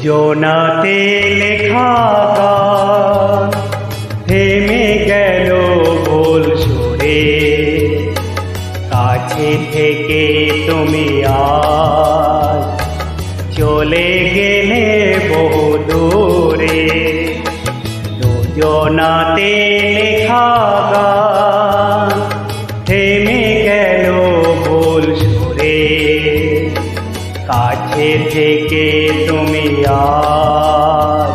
দুজনাতে লেখা গান থেমে গেল ভুল সুরে। কাছে থেকে তুমি আজ চলে গেলে বহু দূরে। দুজনাতে লেখা গান থেমে গেল ভুল সুরে। কাছে থেকে তুমি আজ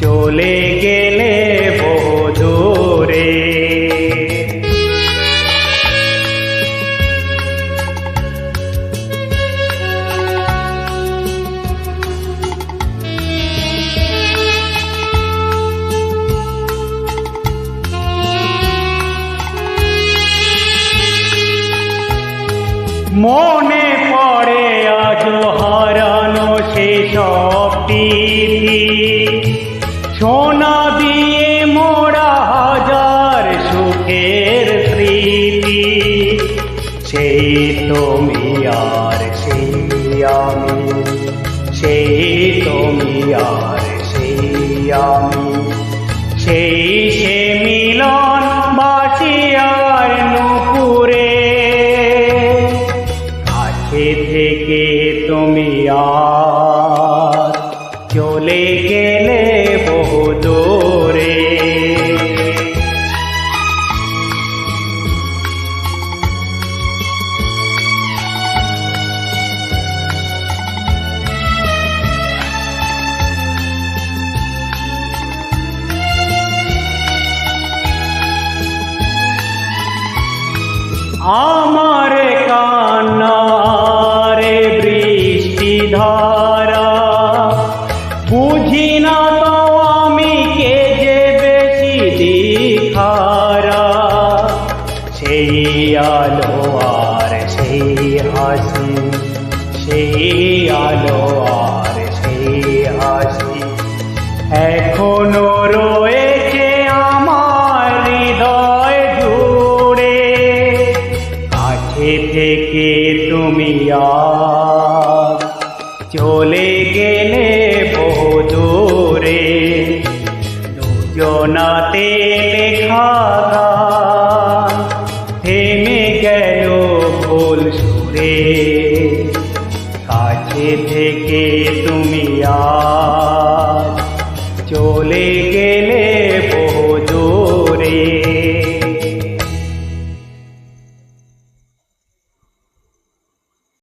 চলে গেলে বহু দূরে। মনে পড়ে আজও হারানো সেসব তিথি, সোনা দিয়ে মোড়া হাজার সুখের স্মৃতি। সেই তুমি আর সেই আমি, সেই তুমি আর সেই আমি, সেই সে মিলন বাসিয়ার নুপুরে। থেকে তুমি আজ চলে গেলে বহু দূরে। আমার